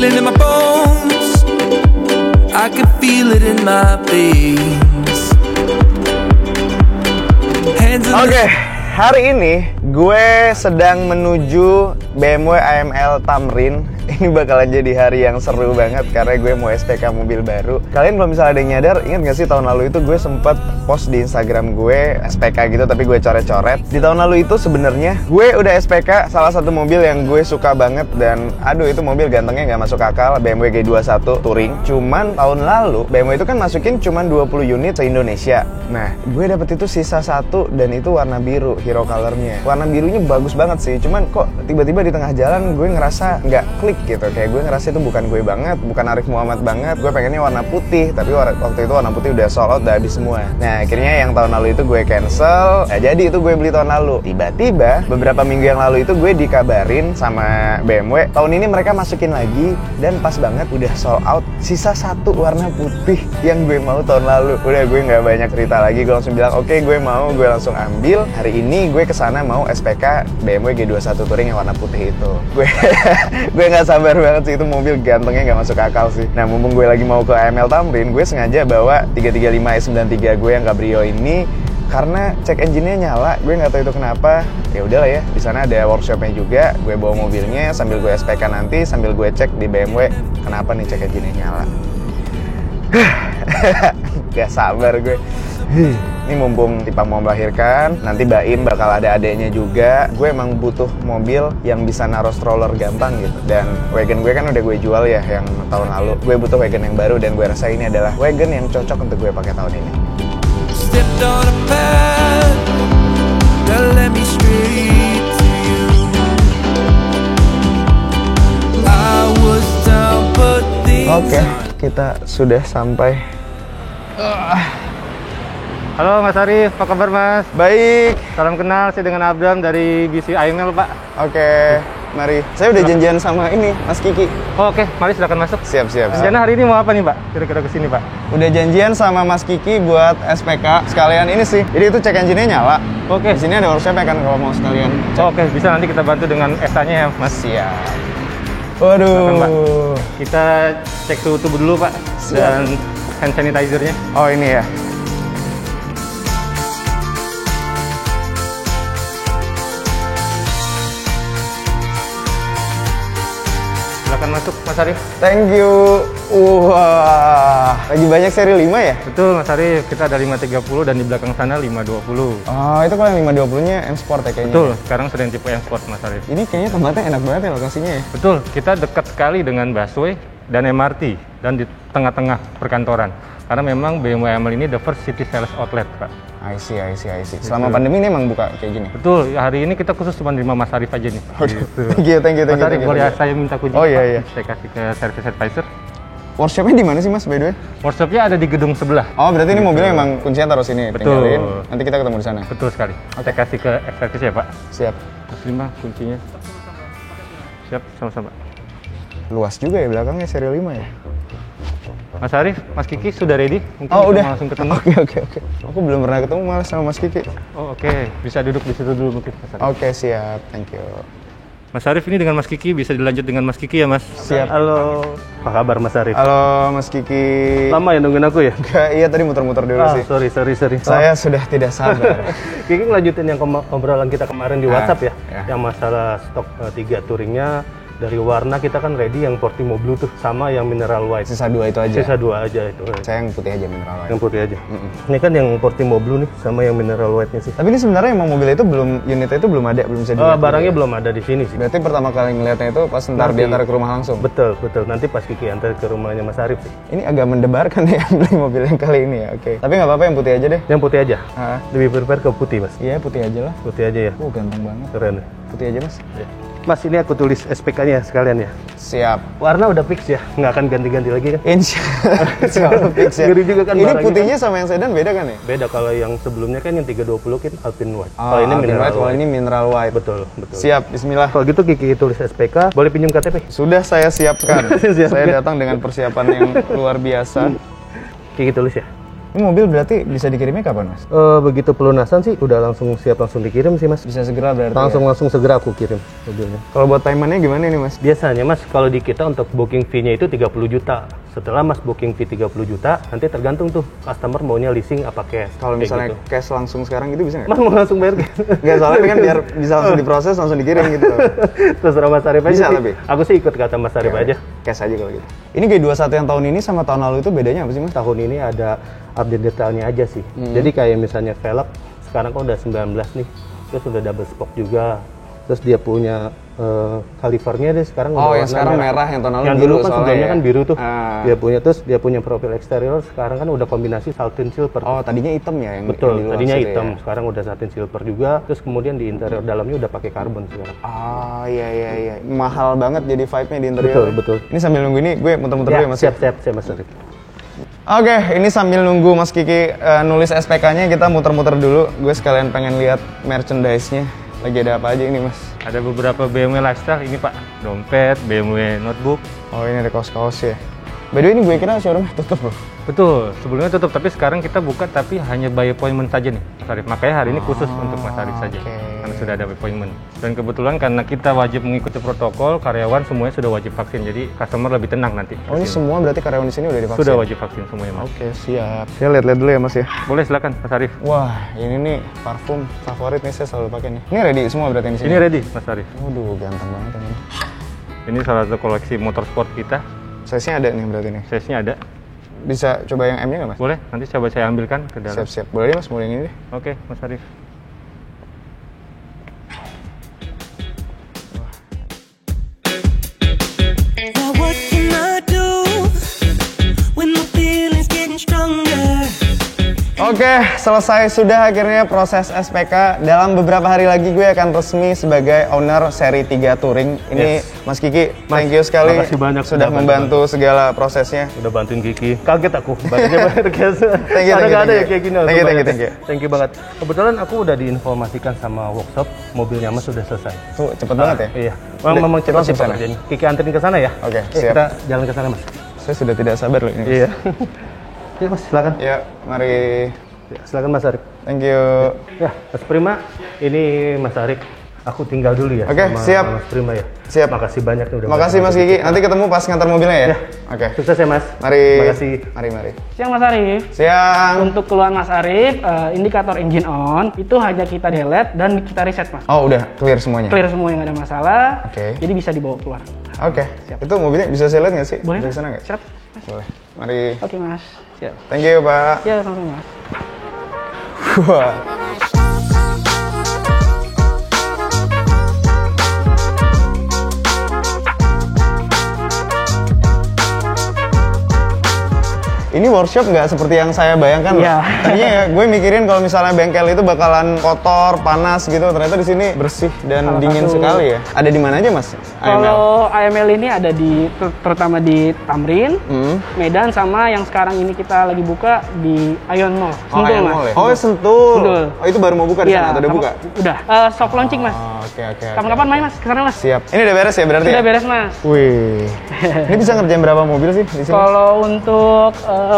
feeling in my bones, I can feel it in my veins. Oke, hari ini gue sedang menuju BMW AML Tamrin. Ini bakalan jadi hari yang seru banget karena gue mau SPK mobil baru. Kalian kalau misalnya ada yang nyadar, ingat gak sih tahun lalu itu gue sempet post di Instagram gue SPK gitu tapi gue coret-coret. Di tahun lalu itu sebenarnya gue udah SPK salah satu mobil yang gue suka banget dan aduh itu mobil gantengnya gak masuk akal, BMW G21 Touring. Cuman tahun lalu BMW itu kan masukin cuman 20 unit se-Indonesia. Nah, gue dapet itu sisa satu dan itu warna biru, hero colornya. Warna birunya bagus banget sih, cuman kok tiba-tiba di tengah jalan gue ngerasa nggak klik gitu. Kayak gue ngerasa itu bukan gue banget, bukan Arif Muhammad banget. Gue pengennya warna putih, tapi waktu itu warna putih udah sold out, udah habis semua. Nah, akhirnya yang tahun lalu itu gue cancel. Nah, jadi itu gue beli tahun lalu. Tiba-tiba beberapa minggu yang lalu itu gue dikabarin sama BMW, tahun ini mereka masukin lagi dan pas banget udah sold out. Sisa satu warna putih yang gue mau tahun lalu. Udah gue nggak banyak cerita lagi, gue langsung bilang oke, gue mau, gue langsung ambil. Hari ini gue kesana mau SPK BMW G21 Touring yang warna putih itu. Gue nggak sabar banget sih, itu mobil gantengnya nggak masuk akal sih. Nah, mumpung gue lagi mau ke AML Tamrin, gue sengaja bawa 335 E93 gue yang Cabrio ini karena cek engine-nya nyala. Gue nggak tahu itu kenapa. Ya udahlah ya, di sana ada workshop-nya juga. Gue bawa mobilnya sambil gue SPK nanti, sambil gue cek di BMW kenapa nih cek engine-nya nyala. Gak sabar gue. Ini mumpung Tipa mau melahirkan, nanti Baim bakal ada adeknya juga. Gue emang butuh mobil yang bisa naruh stroller gampang gitu. Dan wagon gue kan udah gue jual ya yang tahun lalu. Gue butuh wagon yang baru dan gue rasa ini adalah wagon yang cocok untuk gue pakai tahun ini. Stepped on a path that led me straight to you. I was down but Oke, kita sudah sampai. Halo Mas Arif, apa kabar Mas? Baik. Salam kenal, saya dengan Abram dari BC AML Pak. Oke, mari. Saya udah janjian sama ini, Mas Kiki. Oh, oke, mari silakan masuk. Siap. Rencana hari ini mau apa nih Pak? Kira-kira kesini Pak? Udah janjian sama Mas Kiki buat SPK. Sekalian ini sih. Jadi itu cek engine-nya nyala. Oke. Di sini ada workshop ya kan kalau mau sekalian cek. Oke, bisa nanti kita bantu dengan ESA-nya ya Mas. Siap. Waduh. Silakan, Pak. Kita cek suhu tubuh dulu Pak. Siap. Dan hand sanitizer-nya. Oh, ini ya. Silakan masuk Mas Arif. Thank you. Wah, lagi banyak seri 5 ya? Betul Mas Arif, kita ada 530 dan di belakang sana 520. Oh, itu kalau yang 520-nya M Sport ya kayaknya. Betul, sekarang sedang tipe M Sport Mas Arif. Ini kayaknya tempatnya enak banget ya lokasinya ya? Betul, kita dekat sekali dengan busway dan MRT dan di tengah-tengah perkantoran. Karena memang BMW AML ini the first city sales outlet, Pak. I see. Selama pandemi ini emang buka kayak gini? Betul, hari ini kita khusus cuma terima Mas Arif aja nih. Gitu. Thank you. Mas Arif, boleh saya minta kunci? Oh iya. Saya kasih ke service advisor. Workshopnya di mana sih Mas, by the way? Workshopnya ada di gedung sebelah. Oh, berarti ini mobilnya emang kuncinya taruh sini. Betul. Tinggalin. Nanti kita ketemu di sana. Betul sekali. Saya kasih ke service ya, Pak. Siap. Terus 5 kuncinya. Siap, sama-sama. Luas juga ya belakangnya seri 5 ya? Mas Arif, Mas Kiki sudah ready? Mungkin Oh, kita udah. langsung ketemu. Oke. Aku belum pernah ketemu malah sama Mas Kiki. Oh, oke. Bisa duduk di situ dulu mungkin, Mas Arif. Oke, siap. Thank you. Mas Arif, ini dengan Mas Kiki, bisa dilanjut dengan Mas Kiki ya, Mas? Siap. Halo, apa kabar Mas Arif? Halo Mas Kiki. Lama ya nungguin aku ya? Iya, tadi muter-muter dulu sih. Sorry. Saya sudah tidak sabar. Kiki ngelanjutin yang obrolan kita kemarin di WhatsApp ya, ya. yang masalah stok 3 touringnya. Dari warna kita kan ready yang Portimo Blue tuh sama yang Mineral White. Sisa 2 itu aja. Sisa 2 aja itu. Saya yang putih aja mineral white. Yang putih aja. Ini kan yang Portimo Blue nih sama yang Mineral White-nya sih. Tapi ini sebenarnya emang mobil itu unitnya itu belum ada, belum bisa dilihat. Barangnya belum ada di sini sih. Berarti pertama kali ngeliatnya itu pas ntar Nanti. diantar ke rumah langsung. Betul. Nanti pas Kiki antar ke rumahnya Mas Arif sih. Ini agak mendebarkan ya beli mobil yang kali ini ya. Oke. Tapi nggak apa-apa yang putih aja deh. Yang putih aja. Lebih prepare ke putih Mas. Iya, putih aja lah. Putih aja ya. Ganteng banget. Keren ya. Putih aja Mas. Mas, ini aku tulis SPK-nya sekalian ya. Siap. Warna udah fix ya, nggak akan ganti-ganti lagi kan? Insya Allah fix ya. Ngeri juga kan ini barangnya putihnya sama yang sedan beda kan ya? Beda, kalau yang sebelumnya kan yang 320 kan Alpine White. Oh, Kalau ini Alpine Mineral White, kalau White. ini mineral white. Betul. Siap, bismillah. Kalau gitu Kiki tulis SPK, boleh pinjam KTP? Sudah saya siapkan. Siapkan. Saya datang dengan persiapan yang luar biasa. Kiki tulis ya. Ini mobil berarti bisa dikirimnya kapan, Mas? Begitu pelunasan sih udah langsung siap langsung dikirim sih Mas. Bisa segera berarti. Langsung segera aku kirim mobilnya. Kalau buat paymentnya gimana nih, Mas? Biasanya Mas kalau di kita untuk booking fee-nya itu 30 juta. Setelah Mas booking fee 30 juta, nanti tergantung tuh customer maunya leasing apa cash. Kalau kayak misalnya gitu. cash langsung sekarang itu bisa nggak? Mas mau langsung bayar cash? Nggak, soalnya ini kan biar bisa langsung diproses, langsung dikirim gitu. Terserah Mas Arif aja Bisa sih. tapi? Aku sih ikut kata Mas Arif aja. Cash aja kalau gitu. Ini G21 yang tahun ini sama tahun lalu itu bedanya apa sih, Mas? Tahun ini ada update detailnya aja sih. Jadi kayak misalnya velg sekarang kan udah 19 nih. Terus udah double spoke juga. Terus dia punya kalipernya deh sekarang Oh, udah yang warna sekarang merah, yang tahun lalu yang biru dulu kan soalnya sebelumnya ya. kan biru tuh. Ah. Dia punya profil eksterior sekarang kan udah kombinasi satin silver. Oh, tadinya hitam ya yang Betul, yang di luar tadinya situ hitam, ya? sekarang udah satin silver juga. Terus kemudian di interior dalamnya udah pakai karbon sekarang. Oh, iya. Mahal banget jadi vibe-nya di interior. Betul, betul. Ini sambil nunggu ini gue muter-muter dulu ya, Mas. siap Mas Arif. Oke, ini sambil nunggu Mas Kiki nulis SPK-nya, kita muter-muter dulu. Gue sekalian pengen lihat merchandise-nya. Lagi ada apa aja ini, Mas? Ada beberapa BMW lifestyle ini Pak, dompet, BMW notebook. Oh, ini ada kaos-kaos ya. By the way, ini gue kira showroom tutup loh. Betul, sebelumnya tutup, tapi sekarang kita buka tapi hanya by appointment saja nih Mas Arif. Makanya hari ini khusus untuk Mas Arif saja, oke. karena sudah ada appointment. Dan kebetulan karena kita wajib mengikuti protokol, karyawan semuanya sudah wajib vaksin, jadi customer lebih tenang nanti. Oh, ini semua berarti karyawan di sini udah divaksin? Sudah wajib vaksin semuanya Mas. Oke, siap. Saya lihat-lihat dulu ya, Mas ya. Boleh silakan Mas Arif. Wah, ini nih parfum favorit nih, saya selalu pakai nih. Ini ready semua berarti yang di sini? Ini ready Mas Arif. Waduh, ganteng banget ini. Ini salah satu koleksi motorsport kita. Size-nya ada nih berarti nih. Size-nya ada. Bisa coba yang M-nya nggak, Mas? Boleh, nanti coba saya ambilkan ke dalam. Siap-siap. Boleh deh, Mas, mulai yang ini deh. Oke, Mas Arif. Now what can I do when my feelings getting stronger? Oke, selesai sudah akhirnya proses SPK. Dalam beberapa hari lagi gue akan resmi sebagai owner seri 3 Touring. Ini Mas Kiki, thank you sekali makasih banyak sudah membantu segala prosesnya. Udah bantuin Kiki. Kaget aku, bantunya bayar cash. Thank you, Karena nggak ada thank ya you. kayak gini. Thank you, langsung bayar thank you. cash. Thank you banget. Kebetulan aku udah diinformasikan sama workshop, mobilnya Mas sudah selesai. Tuh, cepet banget ya? Iya. Udah, Memang cepat langsung sih sana. pekerjaan. Kiki anterin ke sana ya. Oke, Yuk, siap. kita jalan ke sana Mas. Saya sudah tidak sabar loh ini. Mas. Iya. Iya Mas, silakan. Ya, mari. Ya, silakan Mas Arif. Thank you. Ya, Mas Prima, ini Mas Arif. Aku tinggal dulu ya. Oke, sama siap. Mas Prima ya. Siap. Makasih banyak nih udah. Makasih Mas Kiki. Nanti ketemu pas ngantar mobilnya ya. Ya. Oke. Sukses ya Mas. Mari. Makasih. Mari. Siang Mas Arif. Siang. Untuk keluhan Mas Arif, indikator engine on itu hanya kita delete dan kita reset Mas. Oh, udah clear semuanya. Clear semua yang ada masalah. Oke. Jadi bisa dibawa keluar. Oke. Itu mobilnya bisa saya lihat nggak sih? Boleh Dari Mas? sana nggak? Siap. Boleh. Mari. Oke Mas. Siap. Thank you, Pak. Ya sama-sama Mas. Wah. Ini workshop nggak seperti yang saya bayangkan loh. Iya. Tadinya ya gue mikirin kalau misalnya bengkel itu bakalan kotor, panas gitu. Ternyata di sini bersih dan Salah dingin satu- sekali ya. Ada di mana aja, Mas? AML? Kalau AML ini ada di terutama di Tamrin, Medan, sama yang sekarang ini kita lagi buka di Ion Mall. Oh, Sentul, AML Mas. ya? Oh, Sentul. Sentul. Oh, itu baru mau buka di sana atau udah sama- buka? Udah. Soft launching Mas. Oh, oke. Kapan-kapan main Mas? Kesana Mas. Siap. Ini udah beres ya berarti? Sudah ya? beres Mas. Wih. Ini bisa ngerjain berapa mobil sih di sini? Kalau untuk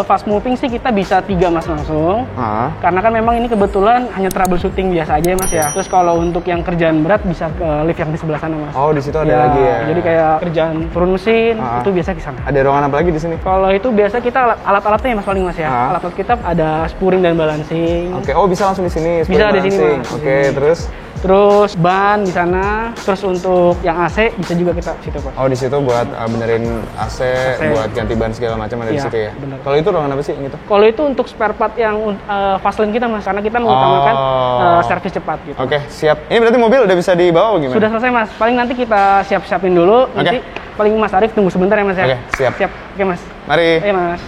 fast moving sih kita bisa 3 Mas langsung. Ah. Karena kan memang ini kebetulan hanya troubleshooting biasa aja Mas ya. Terus kalau untuk yang kerjaan berat bisa ke lift yang di sebelah sana Mas. Oh, di situ ada Ya, lagi ya. Jadi kayak kerjaan turun mesin Ah. itu biasa di sana. Ada ruangan apa lagi di sini? Kalau itu biasa kita alat-alatnya ya Mas paling Mas ya. Ah. Alat-alat kita ada spuring dan balancing. Oke, oh bisa langsung di sini. Bisa spray di sini, balancing. Mas. Oke, terus Terus ban di sana. Terus untuk yang AC bisa juga kita situ Pak. oh di situ buat benerin AC, AC. buat ganti ban segala macam ada di Iya, situ ya. bener. Kalau itu ruangan apa sih yang itu? Kalau itu untuk spare part yang fast lane kita Mas, karena kita mengutamakan Oh. servis cepat gitu. Oke, siap. Ini berarti mobil udah bisa dibawa gimana? Sudah selesai Mas. Paling nanti kita siap-siapin dulu. Nanti paling Mas Arif tunggu sebentar ya Mas ya. Oke, siap. Siap. Oke Mas. Mari. Ayo Mas.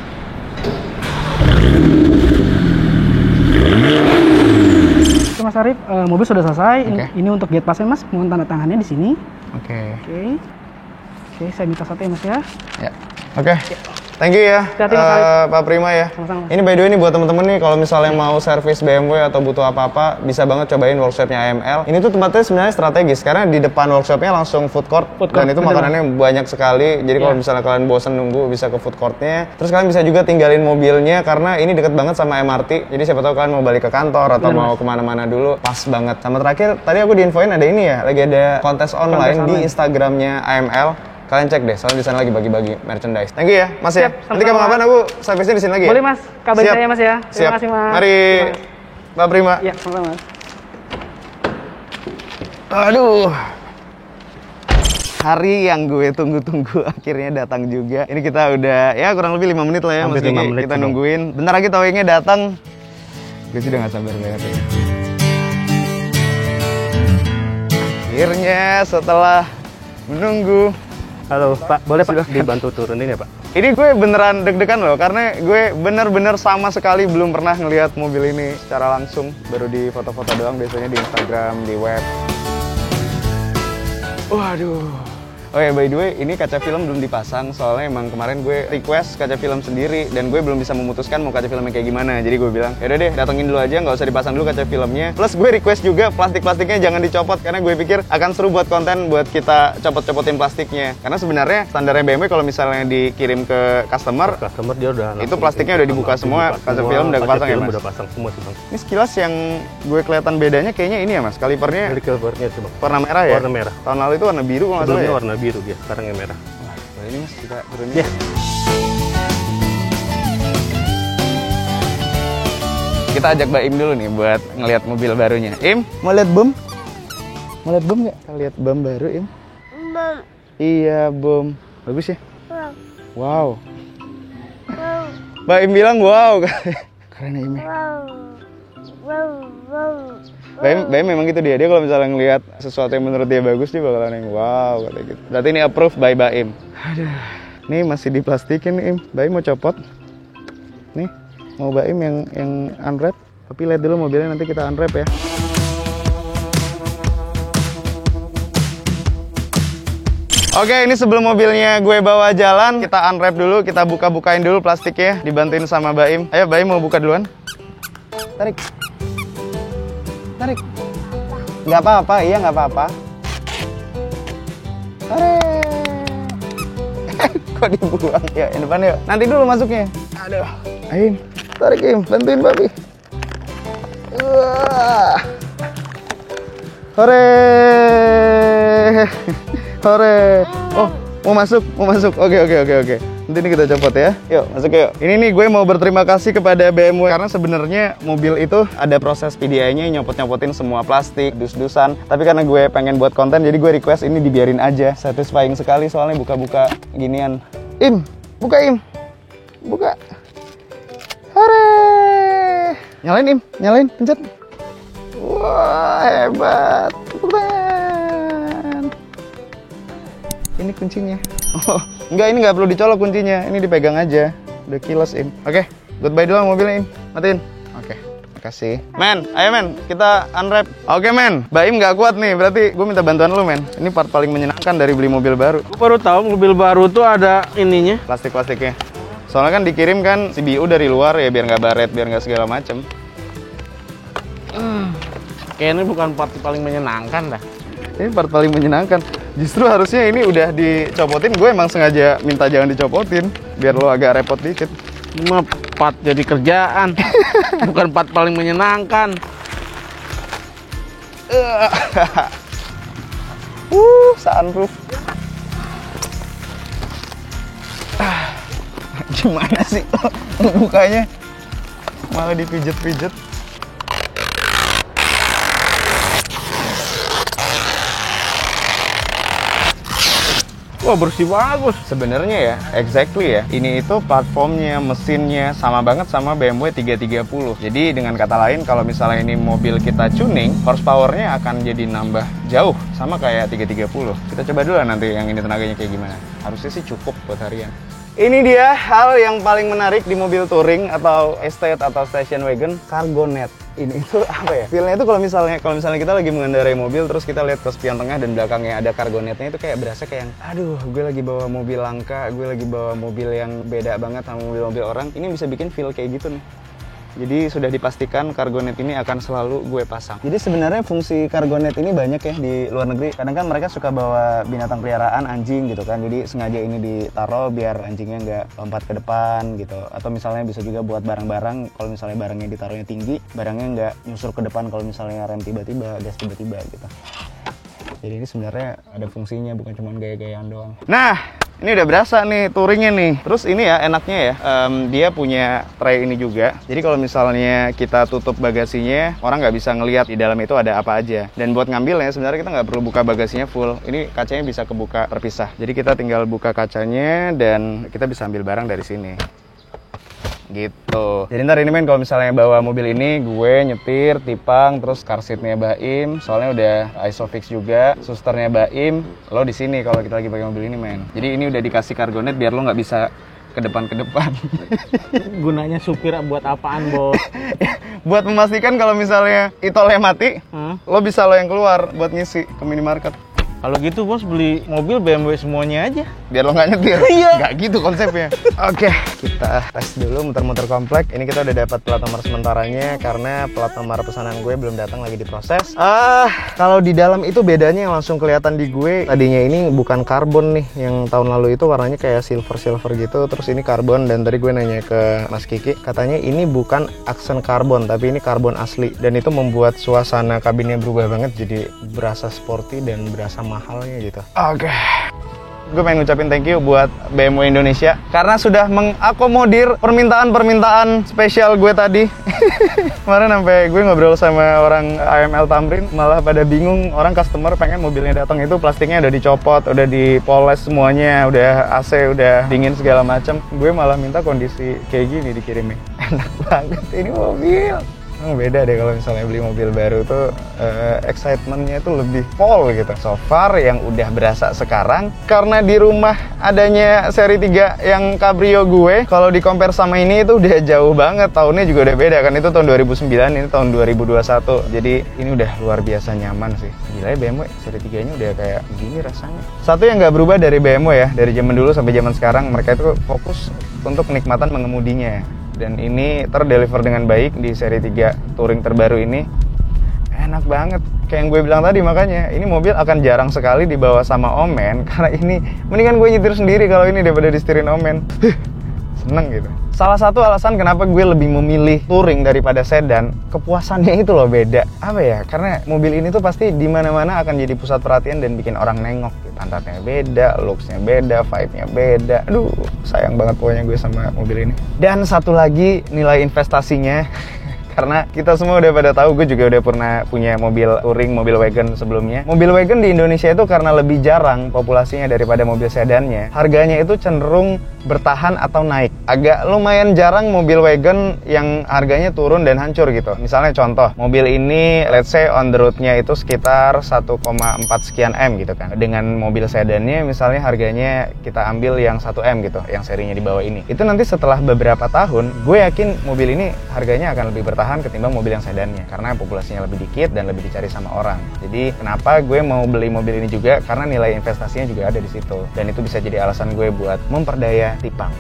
Oke Mas Arif, mobil sudah selesai. Oke. Ini untuk gate pass-nya Mas, mohon tanda tangannya di sini. Oke. Oke. Oke, saya minta satu ya Mas ya. Ya. Oke. Thank you ya, Hati-hati, Mas Khalid. Pak Prima ya. Sama-sama. Ini by the way nih buat temen-temen nih, kalau misalnya mau servis BMW atau butuh apa-apa, bisa banget cobain workshopnya AML. Ini tuh tempatnya sebenarnya strategis, karena di depan workshopnya langsung food court, dan itu bener. makanannya banyak sekali. Jadi kalau misalnya kalian bosan nunggu, bisa ke food courtnya. Terus kalian bisa juga tinggalin mobilnya, karena ini deket banget sama MRT. Jadi siapa tahu kalian mau balik ke kantor atau mau kemana-mana dulu, pas banget. Sama terakhir, tadi aku diinfoin ada ini ya, lagi ada kontes online di Instagramnya AML. Kalian cek deh, soalnya di sana lagi bagi-bagi merchandise. Thank you ya, Mas ya. Siap, Nanti sama-sama. kapan aku servisnya di sini lagi. Boleh ya? Mas, kabarin Siap. saya Mas ya. Siap. Terima kasih Mas. Mari, Pak Prima. Ya, sama-sama Mas. Aduh. Hari yang gue tunggu-tunggu akhirnya datang juga. Ini kita udah ya kurang lebih 5 menit lah ya, Hampir Mas Gigi. 5 menit Kita sih, Bang. nungguin. Bentar lagi towingnya datang. Gue sih udah gak sabar banget ya. Akhirnya setelah menunggu. Halo Pak, boleh Pak dibantu turunin ya Pak? Ini gue beneran deg-degan loh, karena gue bener-bener sama sekali belum pernah ngelihat mobil ini secara langsung. Baru di foto-foto doang, biasanya di Instagram, di web. Waduh. Oh ya, by the way, ini kaca film belum dipasang, soalnya emang kemarin gue request kaca film sendiri, dan gue belum bisa memutuskan mau kaca filmnya kayak gimana. Jadi gue bilang, yaudah deh, datengin dulu aja, nggak usah dipasang dulu kaca filmnya. Plus gue request juga plastik-plastiknya jangan dicopot, karena gue pikir akan seru buat konten buat kita copot-copotin plastiknya. Karena sebenarnya standarnya BMW kalau misalnya dikirim ke customer, Dia udah itu plastiknya udah dibuka semua, kaca film udah kepasang ya, Mas? Udah pasang semua sih Bang. Ini sekilas yang gue kelihatan bedanya kayaknya ini ya, Mas, kalipernya Dari covernya tuh Bang. warna merah ya? Warna merah. Tahun lalu itu warna biru kalau nggak salah Sebelumnya ya? warna biru dia, sekarang yang merah. Nah, ini Mas, kita turunin. Ya. Kita ajak Mbak Im dulu nih buat ngelihat mobil barunya. Im, mau lihat bom? Mau lihat bom nggak? Kita lihat bom baru, Im. Bom. Iya, bom. Bagus ya? Wow. Wow. Wow. Mbak Im bilang wow. Keren ya, Im. Wow. Wow. Wow. Mbak Im memang gitu dia. Dia kalau misalnya ngelihat sesuatu yang menurut dia bagus, dia bakalan yang wow kayak gitu. Berarti ini approved by Mbak Im. Aduh. Nih masih diplastikin nih, Im. Mbak Im mau copot. Nih, mau Mbak Im yang unwrap. Tapi lihat dulu mobilnya, nanti kita unwrap ya. Oke, ini sebelum mobilnya gue bawa jalan, kita unwrap dulu, kita buka-bukain dulu plastiknya, dibantuin sama Mbak Im. Ayo, Mbak Im mau buka duluan. Tarik. Tarik. Nggak apa-apa, iya nggak apa-apa. Kok dibuang ya? Yang depan yuk. Nanti dulu masuknya. Aduh. Ayo, tarik Im, bantuin Babi. Wah. Hore. Hore. Oh, mau masuk. Oke. Nanti ini kita copot ya. Yuk, masuk yuk. Ini nih gue mau berterima kasih kepada BMW karena sebenarnya mobil itu ada proses PDI-nya, nyopot-nyopotin semua plastik, dus-dusan. Tapi karena gue pengen buat konten, jadi gue request ini dibiarin aja. Satisfying sekali soalnya buka-buka ginian. Im, buka Im. Buka. Hore. Nyalain Im, nyalain, pencet. Wah, hebat. Tepuk tangan. Ini kuncinya. Oh, enggak, ini nggak perlu dicolok kuncinya. Ini dipegang aja. Udah kilos, Im. Oke, goodbye dulu mobilnya, Im. Matiin. Oke, makasih. Men, ayo men, kita unwrap. Oke men, Mbak Im nggak kuat nih. Berarti gue minta bantuan lu men. Ini part paling menyenangkan dari beli mobil baru. Gue baru tahu mobil baru tuh ada ininya. Plastik-plastiknya. Soalnya kan dikirim kan CBU dari luar ya, biar nggak baret, biar nggak segala macem. Kayaknya ini bukan part paling menyenangkan dah. Ini part paling menyenangkan. Justru harusnya ini udah dicopotin. Gue emang sengaja minta jangan dicopotin, biar lo agak repot dikit. Ini mah part jadi kerjaan, bukan part paling menyenangkan. Sunroof. Gimana sih bukanya? Malah dipijet-pijet. Wah, bersih bagus. Sebenarnya ya, exactly ya. Ini itu platformnya, mesinnya sama banget sama BMW 330. Jadi dengan kata lain, kalau misalnya ini mobil kita tuning, horsepower-nya akan jadi nambah jauh sama kayak 330. Kita coba dulu lah nanti yang ini tenaganya kayak gimana. Harusnya sih cukup buat harian. Ini dia hal yang paling menarik di mobil touring atau estate atau station wagon, cargo net. Ini itu apa ya? Feel-nya itu kalau misalnya kita lagi mengendarai mobil terus kita lihat ke spion tengah dan belakangnya ada cargo netnya, itu kayak berasa kayak aduh, gue lagi bawa mobil langka, gue lagi bawa mobil yang beda banget sama mobil-mobil orang. Ini bisa bikin feel kayak gitu nih. Jadi sudah dipastikan cargo net ini akan selalu gue pasang. Jadi sebenarnya fungsi cargo net ini banyak ya di luar negeri. Kadang kan mereka suka bawa binatang peliharaan, anjing gitu kan. Jadi sengaja ini ditaruh biar anjingnya nggak lompat ke depan gitu. Atau misalnya bisa juga buat barang-barang. Kalau misalnya barangnya ditaruhnya tinggi, barangnya nggak nyusur ke depan kalau misalnya rem tiba-tiba, gas tiba-tiba gitu. Jadi ini sebenarnya ada fungsinya, bukan cuma gaya-gayaan doang. Nah, ini udah berasa nih touringnya nih. Terus ini ya enaknya ya, dia punya tray ini juga. Jadi kalau misalnya kita tutup bagasinya, orang nggak bisa ngelihat di dalam itu ada apa aja. Dan buat ngambilnya sebenarnya kita nggak perlu buka bagasinya full. Ini kacanya bisa kebuka terpisah. Jadi kita tinggal buka kacanya dan kita bisa ambil barang dari sini. Gitu. Jadi ntar ini men, kalau misalnya bawa mobil ini, gue nyetir, tipang, terus car seatnya Baim, soalnya udah isofix juga, susternya Baim, lo di sini kalau kita lagi pakai mobil ini men. Jadi ini udah dikasih cargo net biar lo nggak bisa ke depan. Gunanya supir buat apaan, Bos? Buat memastikan kalau misalnya itolnya mati, lo bisa lo yang keluar buat ngisi ke minimarket. Kalau gitu Bos beli mobil BMW semuanya aja. Biar lo nggak nyetir. Iya. Nggak gitu konsepnya. Oke, kita tes dulu muter-muter komplek. Ini kita udah dapat plat nomor sementaranya karena plat nomor pesanan gue belum datang, lagi diproses. Kalau di dalam itu bedanya yang langsung kelihatan di gue. Tadinya ini bukan karbon nih, yang tahun lalu itu warnanya kayak silver gitu. Terus ini karbon, dan tadi gue nanya ke Mas Kiki, katanya ini bukan aksen karbon, tapi ini karbon asli. Dan itu membuat suasana kabinnya berubah banget, jadi berasa sporty dan berasa mahalnya gitu. Oke. Gue pengen ngucapin thank you buat BMW Indonesia karena sudah mengakomodir permintaan spesial gue tadi. Kemarin sampai gue ngobrol sama orang AML Tamrin, malah pada bingung, orang customer pengen mobilnya datang itu plastiknya udah dicopot, udah dipoles semuanya, udah AC, udah dingin segala macam. Gue malah minta kondisi kayak gini dikirimin. Enak banget ini mobil. Beda deh kalau misalnya beli mobil baru tuh excitementnya tuh lebih pol gitu. So far yang udah berasa sekarang, karena di rumah adanya seri 3 yang Cabrio gue, kalau di compare sama ini itu udah jauh banget. Tahunnya juga udah beda kan, itu tahun 2009, ini tahun 2021. Jadi ini udah luar biasa nyaman sih. Gila ya, BMW seri 3 nya udah kayak gini rasanya. Satu yang nggak berubah dari BMW ya, dari zaman dulu sampai zaman sekarang, mereka itu fokus untuk kenikmatan mengemudinya. Dan ini terdeliver dengan baik di seri 3 touring terbaru ini. Enak banget. Kayak yang gue bilang tadi, makanya ini mobil akan jarang sekali dibawa sama Omen, karena ini mendingan gue nyetir sendiri kalau ini daripada disetirin Omen. Seneng gitu. Salah satu alasan kenapa gue lebih memilih touring daripada sedan, kepuasannya itu loh beda. Apa ya? Karena mobil ini tuh pasti di mana-mana akan jadi pusat perhatian dan bikin orang nengok. Pantatnya beda, looks-nya beda, vibe-nya beda. Aduh, sayang banget pokoknya gue sama mobil ini. Dan satu lagi, nilai investasinya. Karena kita semua udah pada tahu, gue juga udah pernah punya mobil touring, mobil wagon sebelumnya. Mobil wagon di Indonesia itu karena lebih jarang populasinya daripada mobil sedannya, harganya itu cenderung bertahan atau naik. Agak lumayan jarang mobil wagon yang harganya turun dan hancur gitu. Misalnya contoh, mobil ini let's say on the road-nya itu sekitar 1,4 sekian M gitu kan. Dengan mobil sedannya misalnya harganya kita ambil yang 1 M gitu, yang serinya di bawah ini. Itu nanti setelah beberapa tahun, gue yakin mobil ini harganya akan lebih bertahan ketimbang mobil yang sedannya, karena populasinya lebih dikit dan lebih dicari sama orang. Jadi kenapa gue mau beli mobil ini juga, karena nilai investasinya juga ada di situ, dan itu bisa jadi alasan gue buat memperdaya tipang.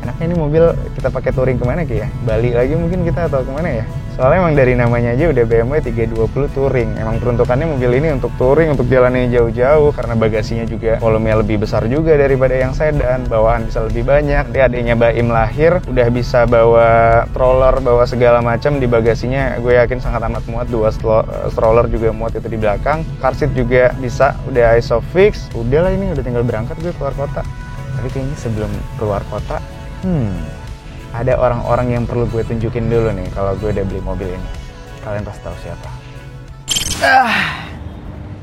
Enaknya ini mobil kita pakai touring kemana Ki ya? Bali lagi mungkin kita, atau kemana ya? Soalnya emang dari namanya aja udah BMW 320 touring. Emang peruntukannya mobil ini untuk touring, untuk jalannya jauh-jauh, karena bagasinya juga volumenya lebih besar juga daripada yang sedan, bawaan bisa lebih banyak. Dia adiknya Baim lahir udah bisa bawa stroller, bawa segala macam di bagasinya. Gue yakin sangat amat muat, 2 stroller juga muat itu di belakang. Car seat juga bisa, udah isofix. Udah lah, ini udah tinggal berangkat gue keluar kota. Tapi kayaknya sebelum keluar kota, ada orang-orang yang perlu gue tunjukin dulu nih kalau gue udah beli mobil ini. Kalian pasti tahu siapa.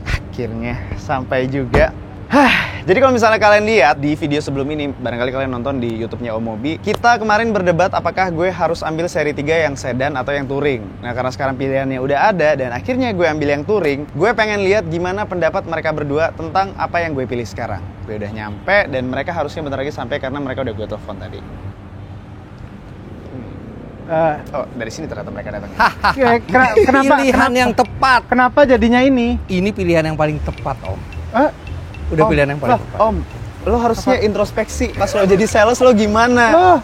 Akhirnya sampai juga. Jadi kalau misalnya kalian lihat di video sebelum ini, barangkali kalian nonton di YouTube-nya Om Mobi, kita kemarin berdebat apakah gue harus ambil seri 3 yang sedan atau yang touring. Nah, karena sekarang pilihannya udah ada dan akhirnya gue ambil yang touring, gue pengen lihat gimana pendapat mereka berdua tentang apa yang gue pilih sekarang. Gue udah nyampe dan mereka harusnya bentar lagi sampai karena mereka udah gue telepon tadi. Oh, dari sini ternyata mereka datang. Kenapa? Pilihan yang tepat. Kenapa jadinya ini? Ini pilihan yang paling tepat, Om. Udah Om, pilihan yang paling tepat. Om, lo harusnya introspeksi pas lo jadi sales lo gimana? Loh,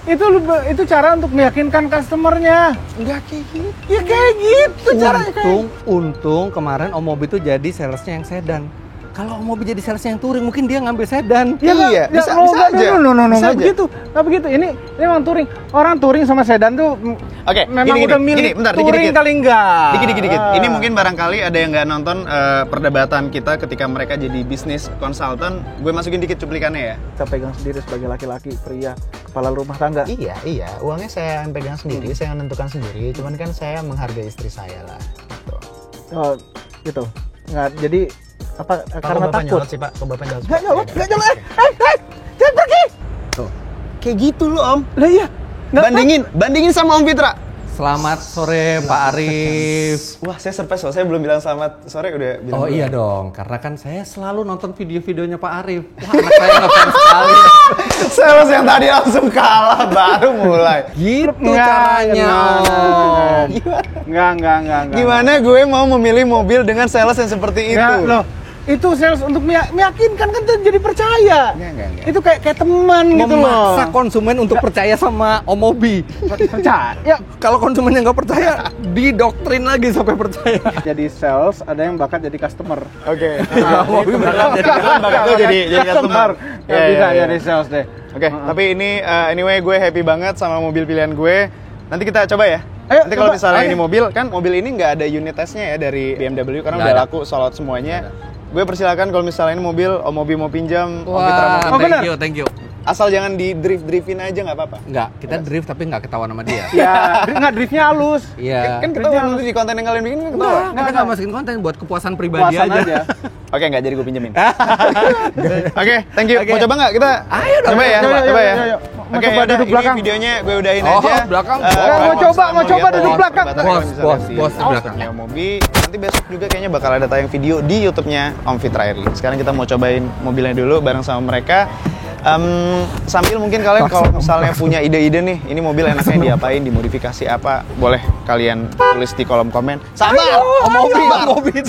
itu cara untuk meyakinkan customernya. Enggak kayak gitu. Ya kayak gitu caranya. Untung kemarin Om Mobi tuh jadi salesnya yang sedan. Kalau Om Mobi jadi salesnya yang touring, mungkin dia ngambil sedan. Iya, bisa aja. Nggak begitu. Nggak begitu. Ini memang touring. Orang touring sama sedan tuh memang udah milih touring kali enggak. Dikit. Ini mungkin barangkali ada yang nggak nonton perdebatan kita ketika mereka jadi bisnis konsultan. Gue masukin dikit cuplikannya ya. Kita pegang sendiri sebagai laki-laki, pria, kepala rumah tangga. Iya. Uangnya saya yang pegang sendiri, saya yang menentukan sendiri. Cuman kan saya menghargai istri saya lah. Gitu. Oh, gitu. Nggak, jadi apa karena Bapak takut? nyolot sih, Pak. Kok Bapak nyolot? Nggak nyolot. Jangan pergi. Tuh. Kayak gitu lo, Om. Lah iya. Bandingin sama Om Fitra. Selamat sore Pak Arif. Wah, saya surprise loh. Saya belum bilang selamat sore udah bilang. Oh iya dong, karena kan saya selalu nonton video-videonya Pak Arif. Wah, anak saya ngefans sekali. Sales yang tadi langsung kalah baru mulai. Gitu caranya. Enggak. Gimana gue mau memilih mobil dengan sales yang seperti itu? Ya, loh. Itu sales untuk meyakinkan kan jadi percaya. Enggak. Itu kayak teman gitu loh. Memaksa konsumen untuk percaya sama Om Mobi. Percaya. Ya, kalau konsumennya nggak percaya, didoktrin lagi sampai percaya. Jadi sales, ada yang bakat jadi customer. Oke. Mobi beneran jadi customer. Ya, bisa jadi sales deh. Oke, tapi ini anyway gue happy banget sama mobil pilihan gue. Nanti kita coba ya. Ayo, nanti kalau coba. misalnya ini mobil ini nggak ada unit testnya ya dari BMW karena udah laku sold out semuanya. Gue persilakan kalau misalnya ini mobil Om Mobi mau pinjam, Om Fitra mau pinjam. Thank you. Asal jangan di driftin aja nggak apa-apa. Enggak, kita drift tapi nggak ketahuan sama dia. Ya, nggak driftnya halus. Iya. Kan ketahuan nanti di konten yang kalian bikin kan ketahuan. Kita nggak masukin konten buat kepuasan pribadi aja. Oke, nggak jadi gue pinjemin. Oke, thank you. Mau coba nggak kita? Ayo dong. Coba ya. Oke, coba duduk belakang. Ini videonya gue udahin Oh, aja. belakang. Mau coba duduk belakang. Bos di belakang. Ya, Mobi. Nanti besok juga kayaknya bakal ada tayang video di YouTube-nya Om Fitra Eri. Sekarang kita mau cobain mobilnya dulu bareng sama mereka. Sambil mungkin kalian kalau misalnya punya ide-ide nih, ini mobil enaknya diapain, dimodifikasi apa, boleh kalian tulis di kolom komen. Sabar, Mobi.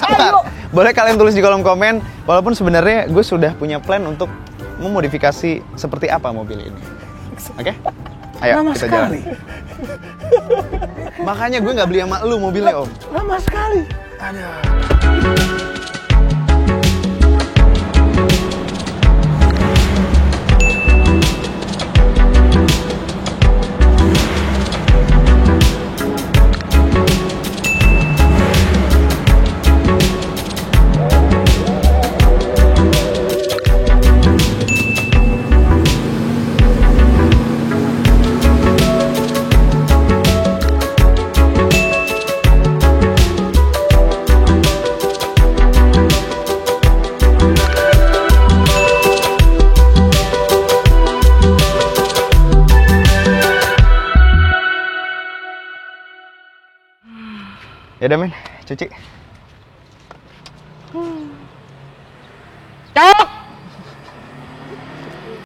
Boleh kalian tulis di kolom komen. Walaupun sebenarnya gue sudah punya plan untuk memodifikasi seperti apa mobil ini. Oke? Ayo Lama kita sekali. jalan. Makanya gue nggak beli sama lu mobilnya, Om. Lama sekali. Ya udah men, cuci.